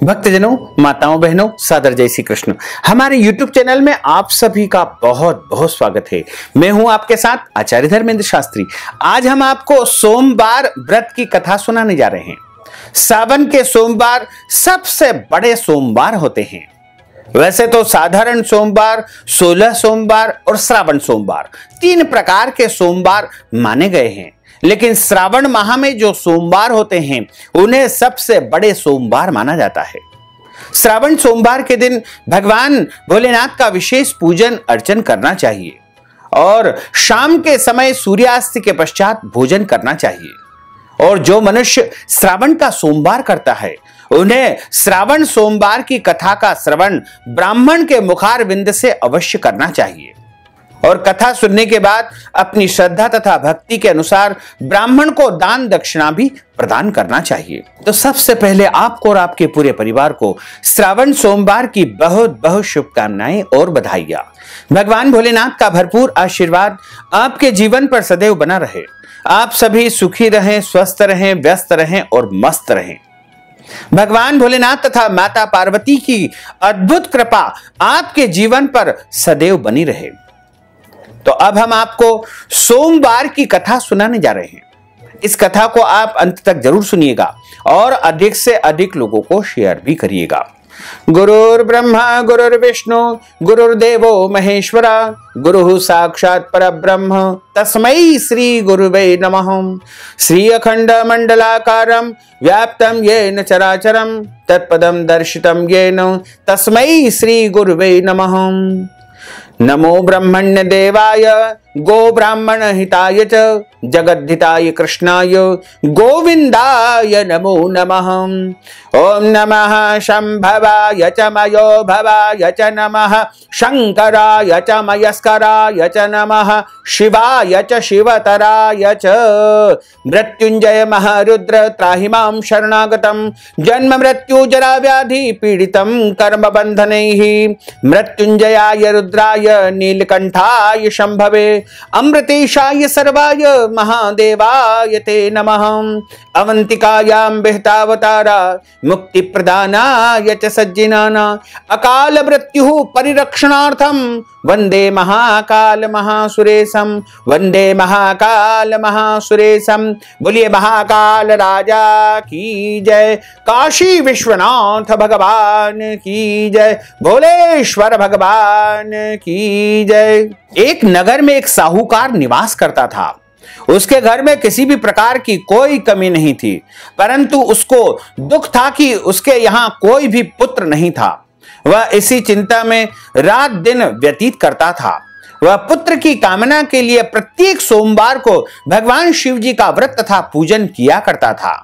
भक्तजनों, माताओं, बहनों, सादर जय श्री कृष्ण। हमारे YouTube चैनल में आप सभी का बहुत बहुत स्वागत है। मैं हूं आपके साथ आचार्य धर्मेंद्र शास्त्री। आज हम आपको सोमवार व्रत की कथा सुनाने जा रहे हैं। सावन के सोमवार सबसे बड़े सोमवार होते हैं। वैसे तो साधारण सोमवार, 16 सोमवार और श्रावण सोमवार 3 प्रकार के सोमवार माने गए हैं, लेकिन श्रावण माह में जो सोमवार होते हैं उन्हें सबसे बड़े सोमवार माना जाता है। श्रावण सोमवार के दिन भगवान भोलेनाथ का विशेष पूजन अर्चन करना चाहिए और शाम के समय सूर्यास्त के पश्चात भोजन करना चाहिए। और जो मनुष्य श्रावण का सोमवार करता है उन्हें श्रावण सोमवार की कथा का श्रवण ब्राह्मण के मुखारविंद से अवश्य करना चाहिए और कथा सुनने के बाद अपनी श्रद्धा तथा भक्ति के अनुसार ब्राह्मण को दान दक्षिणा भी प्रदान करना चाहिए। तो सबसे पहले आपको और आपके पूरे परिवार को श्रावण सोमवार की बहुत बहुत शुभकामनाएं और बधाइयां। भगवान भोलेनाथ का भरपूर आशीर्वाद आपके जीवन पर सदैव बना रहे। आप सभी सुखी रहें, स्वस्थ रहें, व्यस्त रहें और मस्त रहें। भगवान भोलेनाथ तथा माता पार्वती की अद्भुत कृपा आपके जीवन पर सदैव बनी रहे। तो अब हम आपको सोमवार की कथा सुनाने जा रहे हैं। इस कथा को आप अंत तक जरूर सुनिएगा और अधिक से अधिक लोगों को शेयर भी करिएगा। गुरुर्ब्रह्मा गुरुर्विष्णु गुरुर्देवो महेश्वरा गुरुः साक्षात् परब्रह्म तस्मै श्री गुरुवे नमः। श्री अखंड मंडलाकारं व्याप्तं येन चराचरं तत्पदं दर्शितं येन तस्मै श्री गुरुवे नमः। नमो ब्रह्मण्य देवाय गो ब्राह्मण हिताय च जगद्धिताय कृष्णाय गोविंदाय नमो नमः। ओम नमः शंभवाय च मयो भवाय च नमः शंकराय च मयस्कराय च नमः शिवाय च शिवतराय च। मृत्युंजय महारुद्र त्राहि मां शरणागतं जन्म मृत्यु जरा व्याधि पीडितं कर्म बंधनैः। मृत्युंजयाय रुद्राय नीलकंठाय शंभवे अमृतेशाय सर्वाय महादेवाय ते नमः। अवंतिकायां विहितावतारा मुक्ति प्रदानाय च सज्जनाना अकाल मृत्यु परिरक्षणार्थं वंदे महाकाल महासुरेशम वंदे महाकाल महासुरेशम। बोलिए महाकाल राजा की जय, काशी विश्वनाथ भगवान की जय, भोलेश्वर भगवान की जय। एक नगर में एक साहूकार निवास करता था। उसके घर में किसी भी प्रकार की कोई कमी नहीं थी, परंतु उसको दुख था कि उसके यहाँ कोई भी पुत्र नहीं था। वह इसी चिंता में रात दिन व्यतीत करता था। वह पुत्र की कामना के लिए प्रत्येक सोमवार को भगवान शिव जी का व्रत तथा पूजन किया करता था।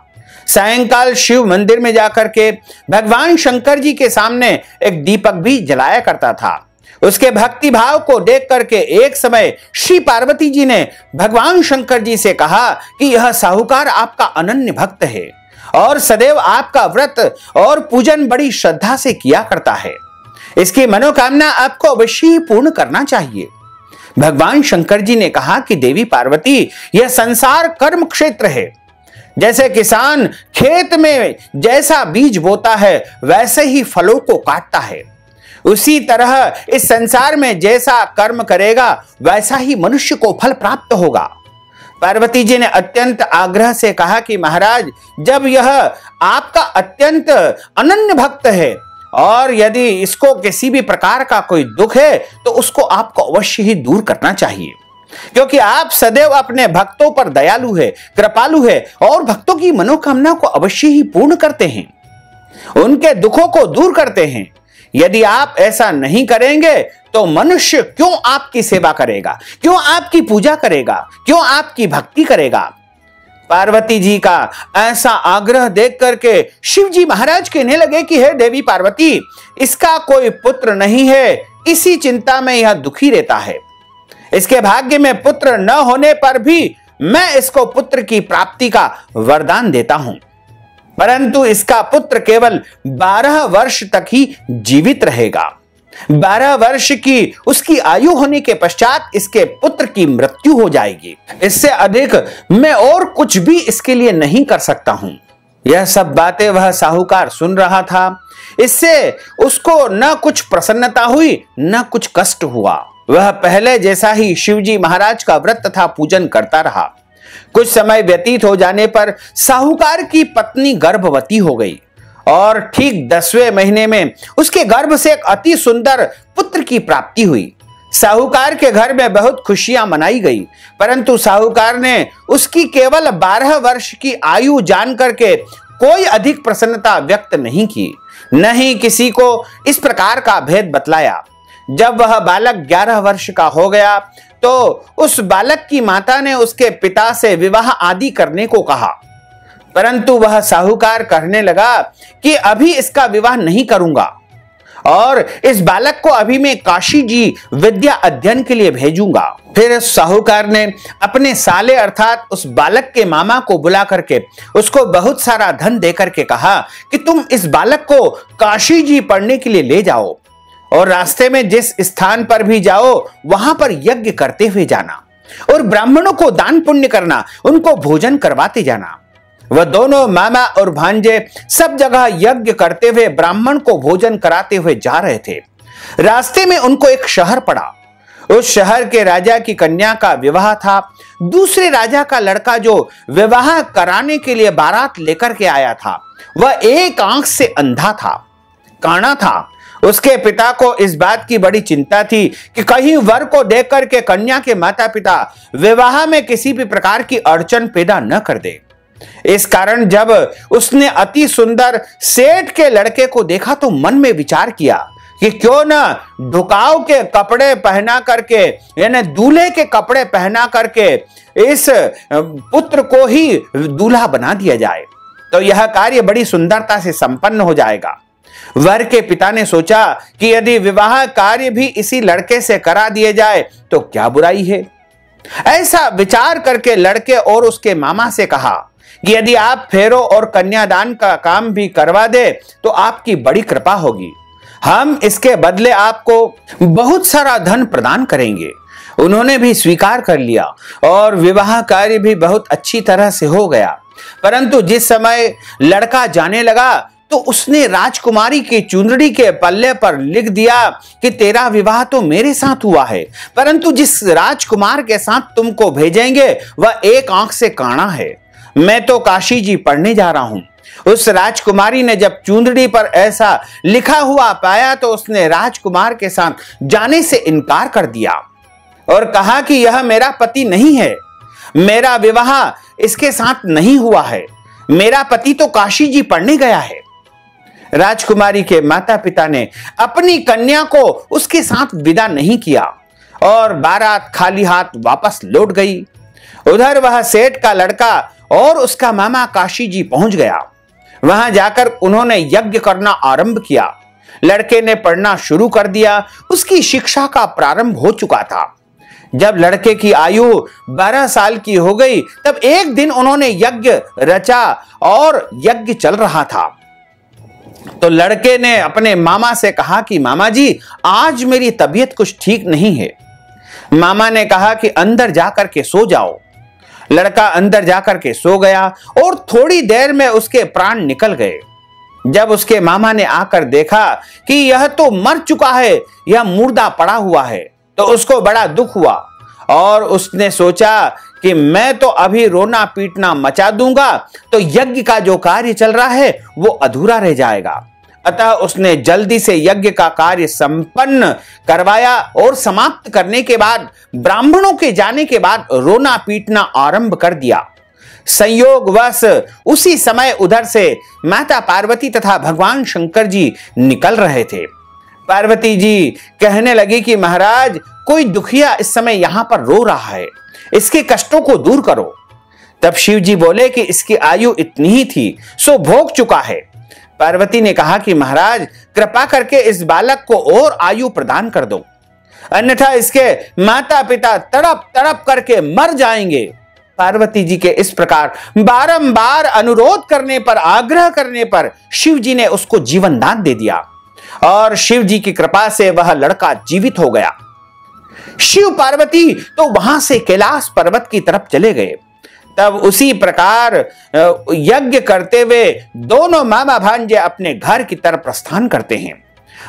सायंकाल शिव मंदिर में जाकर के भगवान शंकर जी के सामने एक दीपक भी जलाया करता था। उसके भक्ति भाव को देख करके एक समय श्री पार्वती जी ने भगवान शंकर जी से कहा कि यह साहूकार आपका अनन्य भक्त है और सदैव आपका व्रत और पूजन बड़ी श्रद्धा से किया करता है। इसकी मनोकामना आपको अवश्य ही पूर्ण करना चाहिए। भगवान शंकर जी ने कहा कि देवी पार्वती, यह संसार कर्म क्षेत्र है। जैसे किसान खेत में जैसा बीज बोता है वैसे ही फलों को काटता है, उसी तरह इस संसार में जैसा कर्म करेगा वैसा ही मनुष्य को फल प्राप्त होगा। पार्वती जी ने अत्यंत आग्रह से कहा कि महाराज, जब यह आपका अत्यंत अनन्य भक्त है और यदि इसको किसी भी प्रकार का कोई दुख है तो उसको आपको अवश्य ही दूर करना चाहिए, क्योंकि आप सदैव अपने भक्तों पर दयालु है, कृपालु है और भक्तों की मनोकामना को अवश्य ही पूर्ण करते हैं, उनके दुखों को दूर करते हैं। यदि आप ऐसा नहीं करेंगे तो मनुष्य क्यों आपकी सेवा करेगा, क्यों आपकी पूजा करेगा, क्यों आपकी भक्ति करेगा। पार्वती जी का ऐसा आग्रह देख करके शिव जी महाराज कहने लगे कि हे देवी पार्वती, इसका कोई पुत्र नहीं है, इसी चिंता में यह दुखी रहता है। इसके भाग्य में पुत्र न होने पर भी मैं इसको पुत्र की प्राप्ति का वरदान देता हूं, परंतु इसका पुत्र केवल 12 वर्ष तक ही जीवित रहेगा। 12 वर्ष की उसकी आयु होने के पश्चात इसके पुत्र की मृत्यु हो जाएगी। इससे अधिक मैं और कुछ भी इसके लिए नहीं कर सकता हूं। यह सब बातें वह साहूकार सुन रहा था। इससे उसको न कुछ प्रसन्नता हुई न कुछ कष्ट हुआ। वह पहले जैसा ही शिवजी महाराज का व्रत तथा पूजन करता रहा। कुछ समय व्यतीत हो जाने पर साहूकार की पत्नी गर्भवती हो गई और ठीक 10वें महीने में उसके गर्भ से एक अति सुंदर पुत्र की प्राप्ति हुई। साहूकार के घर में बहुत खुशियां मनाई गई, परंतु साहूकार ने उसकी केवल 12 वर्ष की आयु जान करके कोई अधिक प्रसन्नता व्यक्त नहीं की, न ही किसी को इस प्रकार का भेद बतलाया। जब वह बालक 11 वर्ष का हो गया तो उस बालक की माता ने उसके पिता से विवाह आदि करने को कहा, परंतु वह साहूकार कहने लगा कि अभी इसका विवाह नहीं करूंगा और इस बालक को अभी मैं काशी जी विद्या अध्ययन के लिए भेजूंगा। फिर साहूकार ने अपने साले अर्थात उस बालक के मामा को बुला करके उसको बहुत सारा धन दे करके कहा कि तुम इस बालक को काशी जी पढ़ने के लिए ले जाओ और रास्ते में जिस स्थान पर भी जाओ वहां पर यज्ञ करते हुए जाना और ब्राह्मणों को दान पुण्य करना, उनको भोजन करवाते जाना। वह दोनों मामा और भांजे सब जगह यज्ञ करते हुए ब्राह्मण को भोजन कराते हुए जा रहे थे। रास्ते में उनको एक शहर पड़ा। उस शहर के राजा की कन्या का विवाह था। दूसरे राजा का लड़का जो विवाह कराने के लिए बारात लेकर के आया था, वह एक आंख से अंधा था, काना था। उसके पिता को इस बात की बड़ी चिंता थी कि कहीं वर को देख करके कन्या के माता पिता विवाह में किसी भी प्रकार की अड़चन पैदा न कर दे। इस कारण जब उसने अति सुंदर सेठ के लड़के को देखा तो मन में विचार किया कि क्यों न ढुकाव के कपड़े पहना करके, यानी दूल्हे के कपड़े पहना करके इस पुत्र को ही दूल्हा बना दिया जाए, तो यह कार्य बड़ी सुंदरता से संपन्न हो जाएगा। वर के पिता ने सोचा कि यदि विवाह कार्य भी इसी लड़के से करा दिया जाए तो क्या बुराई है। ऐसा विचार करके लड़के और उसके मामा से कहा कि यदि आप फेरो और कन्यादान का काम भी करवा दे तो आपकी बड़ी कृपा होगी, हम इसके बदले आपको बहुत सारा धन प्रदान करेंगे। उन्होंने भी स्वीकार कर लिया और विवाह कार्य भी बहुत अच्छी तरह से हो गया। परंतु जिस समय लड़का जाने लगा तो उसने राजकुमारी की चुनरी के पल्ले पर लिख दिया कि तेरा विवाह तो मेरे साथ हुआ है, परंतु जिस राजकुमार के साथ तुमको भेजेंगे वह एक आंख से काना है। मैं तो काशी जी पढ़ने जा रहा हूं। उस राजकुमारी ने जब चुनरी पर ऐसा लिखा हुआ पाया तो उसने राजकुमार के साथ जाने से इनकार कर दिया और कहा कि यह मेरा पति नहीं है, मेरा विवाह इसके साथ नहीं हुआ है, मेरा पति तो काशी जी पढ़ने गया है। राजकुमारी के माता पिता ने अपनी कन्या को उसके साथ विदा नहीं किया और बारात खाली हाथ वापस लौट गई। उधर वह सेठ का लड़का और उसका मामा काशी जी पहुंच गया। वहां जाकर उन्होंने यज्ञ करना आरंभ किया। लड़के ने पढ़ना शुरू कर दिया। उसकी शिक्षा का प्रारंभ हो चुका था। जब लड़के की आयु 12 साल की हो गई तब एक दिन उन्होंने यज्ञ रचा और यज्ञ चल रहा था। तो लड़के ने अपने मामा से कहा कि मामा जी, आज मेरी तबीयत कुछ ठीक नहीं है। मामा ने कहा कि अंदर जाकर के सो जाओ। लड़का अंदर जाकर के सो गया और थोड़ी देर में उसके प्राण निकल गए। जब उसके मामा ने आकर देखा कि यह तो मर चुका है, यह मुर्दा पड़ा हुआ है, तो उसको बड़ा दुख हुआ और उसने सोचा कि मैं तो अभी रोना पीटना मचा दूंगा तो यज्ञ का जो कार्य चल रहा है वो अधूरा रह जाएगा। अतः उसने जल्दी से यज्ञ का कार्य संपन्न करवाया और समाप्त करने के बाद ब्राह्मणों के जाने के बाद रोना पीटना आरंभ कर दिया। संयोगवश उसी समय उधर से माता पार्वती तथा भगवान शंकर जी निकल रहे थे। पार्वती जी कहने लगी कि महाराज, कोई दुखिया इस समय यहां पर रो रहा है, इसके कष्टों को दूर करो। तब शिव जी बोले कि इसकी आयु इतनी ही थी, सो भोग चुका है। पार्वती ने कहा कि महाराज, कृपा करके इस बालक को और आयु प्रदान कर दो, अन्यथा इसके माता पिता तड़प तड़प करके मर जाएंगे। पार्वती जी के इस प्रकार बारंबार अनुरोध करने पर, आग्रह करने पर शिव जी ने उसको जीवन दान दे दिया और शिव जी की कृपा से वह लड़का जीवित हो गया। शिव पार्वती तो वहां से कैलाश पर्वत की तरफ चले गए। तब उसी प्रकार यज्ञ करते हुए दोनों मामा भांजे अपने घर की तरफ प्रस्थान करते हैं।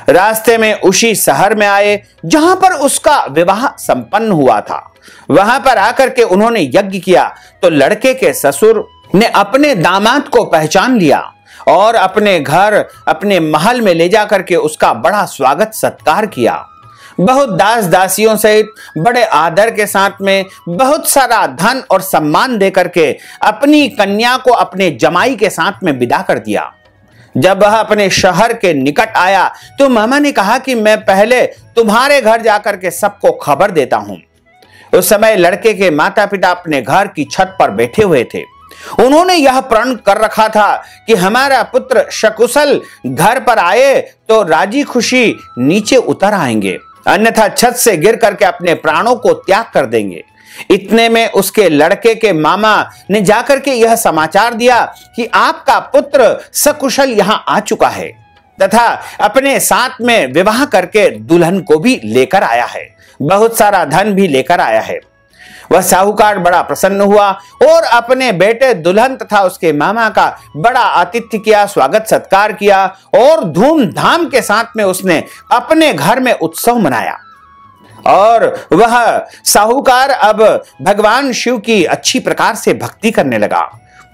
रास्ते में उसी शहर में आए जहां पर उसका विवाह संपन्न हुआ था। वहां पर आकर के उन्होंने यज्ञ किया तो लड़के के ससुर ने अपने दामाद को पहचान लिया और अपने घर, अपने महल में ले जाकर के उसका बड़ा स्वागत सत्कार किया। बहुत दास दासियों सहित बड़े आदर के साथ में बहुत सारा धन और सम्मान देकर के अपनी कन्या को अपने जमाई के साथ में विदा कर दिया। जब वह अपने शहर के निकट आया तो मामा ने कहा कि मैं पहले तुम्हारे घर जाकर के सबको खबर देता हूं। उस समय लड़के के माता पिता अपने घर की छत पर बैठे हुए थे। उन्होंने यह प्रण कर रखा था कि हमारा पुत्र सकुशल घर पर आए तो राजी खुशी नीचे उतर आएंगे, अन्यथा छत से गिर करके अपने प्राणों को त्याग कर देंगे। इतने में उसके लड़के के मामा ने जाकर के यह समाचार दिया कि आपका पुत्र सकुशल यहां आ चुका है तथा अपने साथ में विवाह करके दुल्हन को भी लेकर आया है, बहुत सारा धन भी लेकर आया है। वह साहूकार बड़ा प्रसन्न हुआ और अपने बेटे दुल्हन तथा उसके मामा का बड़ा आतिथ्य किया, स्वागत सत्कार किया और धूमधाम के साथ में उसने अपने घर में उत्सव मनाया। और वह साहूकार अब भगवान शिव की अच्छी प्रकार से भक्ति करने लगा।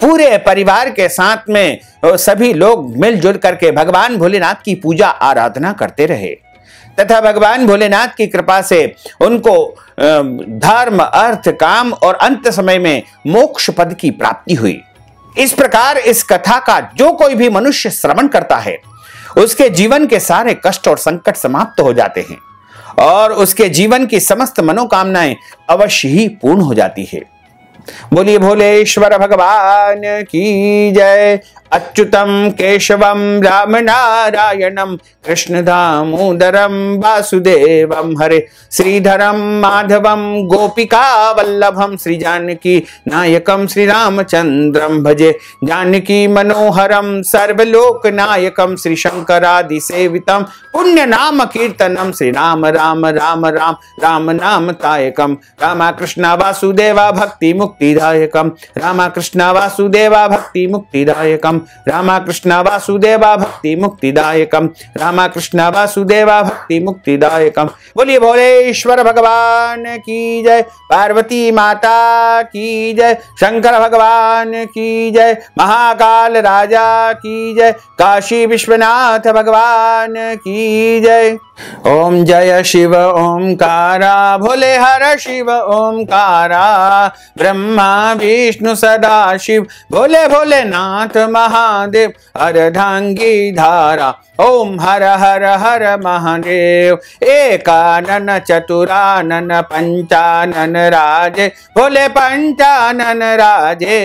पूरे परिवार के साथ में सभी लोग मिलजुल करके भगवान भोलेनाथ की पूजा आराधना करते रहे तथा भगवान भोलेनाथ की कृपा से उनको धर्म, अर्थ, काम और अंत समय में मोक्ष पद की प्राप्ति हुई। इस प्रकार इस कथा का जो कोई भी मनुष्य श्रवण करता है उसके जीवन के सारे कष्ट और संकट समाप्त हो जाते हैं और उसके जीवन की समस्त मनोकामनाएं अवश्य ही पूर्ण हो जाती है। बोलिए भोलेश्वर भगवान की जय। अच्युतम केशवम राम नारायणम कृष्ण दामोदरम वासुदेवम हरे श्रीधरम माधवम गोपिका वल्लभम श्री जानकी नायकम श्री रामचंद्रम भजे जानकी मनोहरम सर्वलोक नायकम श्री शंकरादि सेवितम पुण्य नाम कीर्तनम श्री राम राम राम राम राम नाम तायकम रामा कृष्णा वासुदेवा भक्ति मुक्तिदायकम रामा कृष्णा वासुदेवा भक्ति मुक्तिदायकम रामा कृष्णा वासुदेवा भक्ति मुक्तिदायकम रामा कृष्णा वासुदेवा भक्ति मुक्तिदायकम। बोलिए भोलेश्वर भगवान की जय, पार्वती माता की जय, शंकर भगवान की जय, महाकाल राजा की जय, काशी विश्वनाथ भगवान की जय। ओम जय शिव ओंकारा भोले हर शिव ओंकारा ब्रह्मा विष्णु सदा शिव भोले भोलेनाथ महादेव अर्धांगी धारा ओम हर हर हर महादेव। एकानन चतुरानन पंचानन राजे भोले पंचानन राजे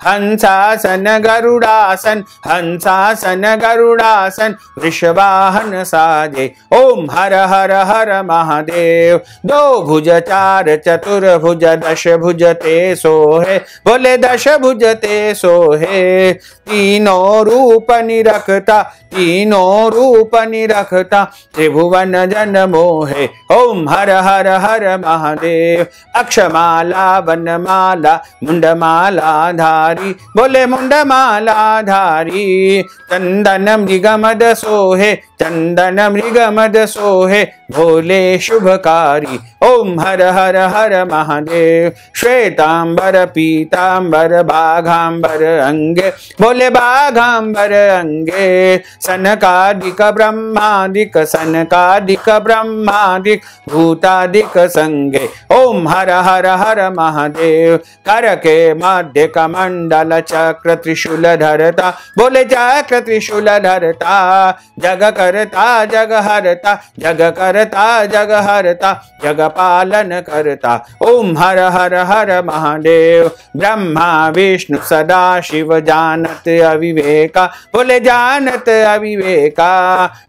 हंसासन गरुड़ासन हंसासन गरुड़ासन वृषवाहन साजे ओम हर हर हर महादेव। दो भुज चार चतुर्भुज दश भुज ते सोहे भोले दश भुज ते सोहे तीनों रूप निरखता तीनों रूप निरखता त्रिभुवन जन मोहे ओम हर हर हर महादेव। अक्षमाला वनमाला मुंडमाला धारी बोले मुंडमाला धारी चंदन मृगमद सोहे चंदन मृगमद सोहे भोले शुभकारी ओम हर हर हर महादेव। श्वेतांबर पीतांबर बाघांबर अंगे भोले बाघांबर अंगे सनकादिक ब्रह्मादिक सनकादिक ब्रह्मादिक भूतादिक संगे ओम हर हर हर महादेव। कर के मध्य कमंडल चक्र त्रिशूल धरता बोले चक्र त्रिशूल धरता जग करता जग हरता जग करता जग हरता जग पालन करता ओम हर हर हर महादेव। ब्रह्मा विष्णु सदा शिव जानत अविवेका बोले जानत अविवेका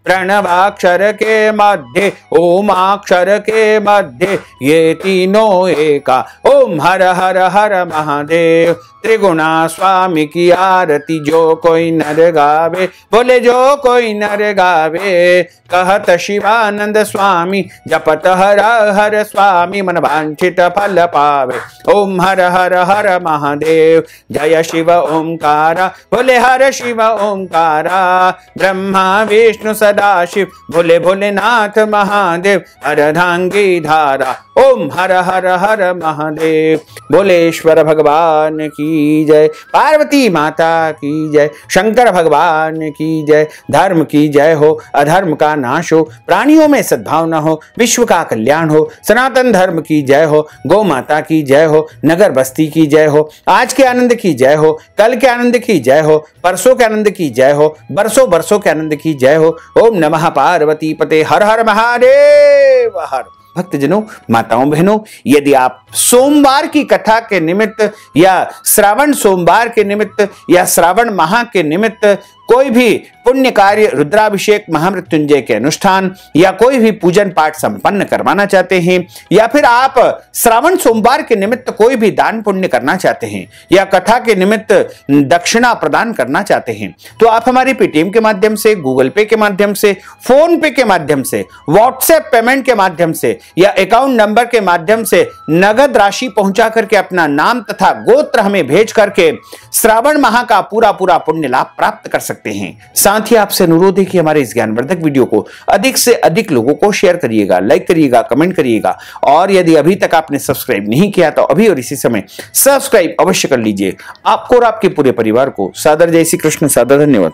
प्रणवाक्षर के मध्य ओमाक्षर के मध्य ये तीनों एका ओम हर हर हर महादेव। त्रिगुणा स्वामी की आरती जो कोई नर गावे, बोले जो कोई नर गावे। कहत शिवानंद स्वामी जपत हर हर स्वामी, मन वांछित फल पावे। ओम हर हर हर महादेव, जय शिव ओंकारा, बोले हर शिव ओंकारा। ब्रह्मा विष्णु सदाशिव, बोले भोलेनाथ महादेव, अर्धांगी धारा। ओम हर हर हर महादेव। भोलेश्वर भगवान की जय, पार्वती माता की जय, शंकर भगवान की जय। धर्म की जय हो, अधर्म का नाश हो, प्राणियों में सद्भावना हो, विश्व का कल्याण हो। सनातन धर्म की जय हो, गौ माता की जय हो, नगर बस्ती की जय हो। आज के आनंद की जय हो, कल के आनंद की जय हो, परसों के आनंद की जय हो, बरसों बरसों के आनंद की जय हो। ओम नमः पार्वती पते, हर हर महादेव हर। भक्तजनों, माताओं बहनों, यदि आप सोमवार की कथा के निमित्त या श्रावण सोमवार के निमित्त या श्रावण माह के निमित्त कोई भी पुण्य कार्य, रुद्राभिषेक, महामृत्युंजय के अनुष्ठान या कोई भी पूजन पाठ संपन्न करवाना चाहते हैं, या फिर आप श्रावण सोमवार के निमित्त कोई भी दान पुण्य करना चाहते हैं या कथा के निमित्त दक्षिणा प्रदान करना चाहते हैं, तो आप हमारे पेटीएम के माध्यम से, गूगल पे के माध्यम से, फोन पे के माध्यम से, व्हाट्सएप पेमेंट के माध्यम से या अकाउंट नंबर के माध्यम से नगद राशि पहुंचा करके अपना नाम तथा गोत्र हमें भेज करके श्रावण माह का पूरा पूरा पुण्य लाभ प्राप्त कर सकते हैं। साथ ही आपसे अनुरोध है कि हमारे इस ज्ञानवर्धक वीडियो को अधिक से अधिक लोगों को शेयर करिएगा, लाइक करिएगा, कमेंट करिएगा, और यदि अभी तक आपने सब्सक्राइब नहीं किया तो अभी और इसी समय सब्सक्राइब अवश्य कर लीजिए। आपको और आपके पूरे परिवार को सादर जय श्री कृष्ण, सादर धन्यवाद।